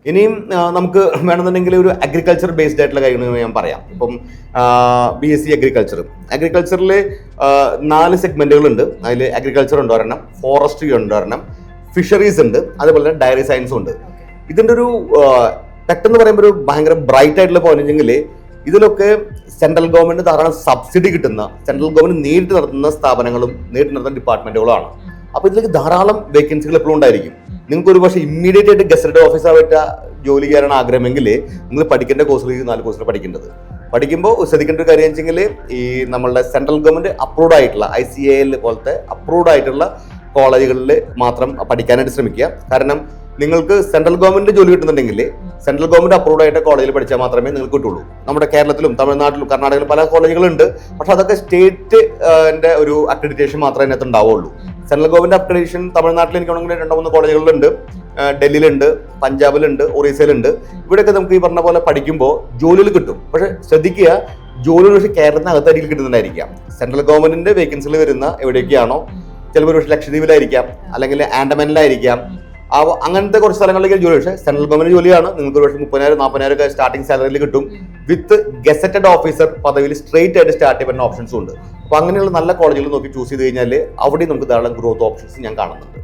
ഇനിയും നമുക്ക് വേണമെന്നുണ്ടെങ്കിൽ ഒരു അഗ്രികൾച്ചർ ബേസ്ഡ് ആയിട്ടുള്ള കാര്യങ്ങൾ ഞാൻ പറയാം. ഇപ്പം BSc അഗ്രികൾച്ചറിൽ 4 സെഗ്മെന്റുകളുണ്ട്. അതിൽ അഗ്രികൾച്ചർ ഉണ്ട് ഒരെണ്ണം, ഫോറസ്ട്രി ഉണ്ട് ഒരെണ്ണം, ഫിഷറീസ് ഉണ്ട്, അതുപോലെ തന്നെ ഡയറി സയൻസും ഉണ്ട്. ഇതിൻ്റെ ഒരു പെട്ടെന്ന് പറയുമ്പോൾ ഒരു ഭയങ്കര ബ്രൈറ്റ് ആയിട്ടുള്ള പോയിന്റ് വെച്ചെങ്കിൽ ഇതിലൊക്കെ സെൻട്രൽ ഗവൺമെന്റ് ധാരാളം സബ്സിഡി കിട്ടുന്ന, സെൻട്രൽ ഗവൺമെന്റ് നേരിട്ട് നടത്തുന്ന സ്ഥാപനങ്ങളും നേരിട്ട് നടത്തുന്ന ഡിപ്പാർട്ട്മെന്റുകളുമാണ്. അപ്പോൾ ഇതിലേക്ക് ധാരാളം വേക്കൻസികൾ എപ്പോഴും ഉണ്ടായിരിക്കും. നിങ്ങൾക്ക് ഒരു പക്ഷേ ഇമ്മീഡിയറ്റ് ആയിട്ട് ഗസറ്റഡ് ഓഫീസറായിട്ട് ജോലി ചെയ്യാനാണ് ആഗ്രഹമെങ്കിൽ നിങ്ങൾ പഠിക്കേണ്ട കോഴ്സുകൾ 4 കോഴ്സിൽ പഠിക്കേണ്ടത്. പഠിക്കുമ്പോൾ ശ്രദ്ധിക്കേണ്ട ഒരു കാര്യം വെച്ചെങ്കിൽ ഈ നമ്മളുടെ സെൻട്രൽ ഗവൺമെന്റ് അപ്രൂവ്ഡ് ആയിട്ടുള്ള ICAI പോലത്തെ അപ്രൂവ്ഡ് ആയിട്ടുള്ള കോളേജുകളിൽ മാത്രം പഠിക്കാനായിട്ട് ശ്രമിക്കുക. കാരണം നിങ്ങൾക്ക് സെൻട്രൽ ഗവൺമെന്റ് ജോലി കിട്ടുന്നുണ്ടെങ്കിൽ സെൻട്രൽ ഗവൺമെന്റ് അപ്രൂവ്ഡ് ആയിട്ട് കോളേജിൽ പഠിച്ചാൽ മാത്രമേ നിങ്ങൾക്ക് കിട്ടുള്ളൂ. നമ്മുടെ കേരളത്തിലും തമിഴ്നാട്ടിലും കർണാടകയിലും പല കോളേജുകളുണ്ട്. പക്ഷെ അതൊക്കെ സ്റ്റേറ്റ് ഒരു അക്രഡിറ്റേഷൻ മാത്രമേ അതിനകത്ത് ഉണ്ടാവുള്ളൂ. സെൻട്രൽ ഗവൺമെന്റ് അക്രഡിറ്റേഷൻ തമിഴ്നാട്ടിൽ എനിക്കാണെങ്കിൽ 2-3 കോളേജുകളിലുണ്ട്, ഡൽഹിയിലുണ്ട്, പഞ്ചാബിലുണ്ട്, ഒറീസയിലുണ്ട്. ഇവിടെയൊക്കെ നമുക്ക് ഈ പറഞ്ഞ പോലെ പഠിക്കുമ്പോൾ ജോലികൾ കിട്ടും. പക്ഷെ ശ്രദ്ധിക്കുക, ജോലികൾ പക്ഷേ കേരളത്തിനകത്തായിരിക്കും കിട്ടുന്നുണ്ടായിരിക്കാം. സെൻട്രൽ ഗവൺമെന്റിന്റെ വേക്കൻസികൾ വരുന്ന എവിടെയൊക്കെയാണോ, ചിലപ്പോൾ പക്ഷേ ലക്ഷദ്വീപിലായിരിക്കാം, അല്ലെങ്കിൽ ആൻഡമാനിലായിരിക്കാം, അങ്ങനത്തെ കുറച്ച് സ്ഥലങ്ങളിലേക്ക് ജോലി. പക്ഷേ സെൻട്രൽ ഗവൺമെന്റ് ജോലിയാണ്. നിങ്ങൾക്ക് ഒരു പക്ഷേ 30,000-40,000 ഒക്കെ സ്റ്റാർട്ടിംഗ് സാലറിയിൽ കിട്ടും. വിത്ത് ഗസറ്റഡ് ഓഫീസർ പദവിയിൽ സ്ട്രേറ്റ് ആയിട്ട് സ്റ്റാർട്ട് ചെയ്യുന്ന ഓപ്ഷൻസും ഉണ്ട്. അപ്പോൾ അങ്ങനെയുള്ള നല്ല കോളേജുകൾ നോക്കി ചൂസ് ചെയ്ത് കഴിഞ്ഞാൽ അവിടെ നമുക്ക് ധാരാളം ഗ്രോത്ത് ഓപ്ഷൻസ് ഞാൻ കാണുന്നുണ്ട്.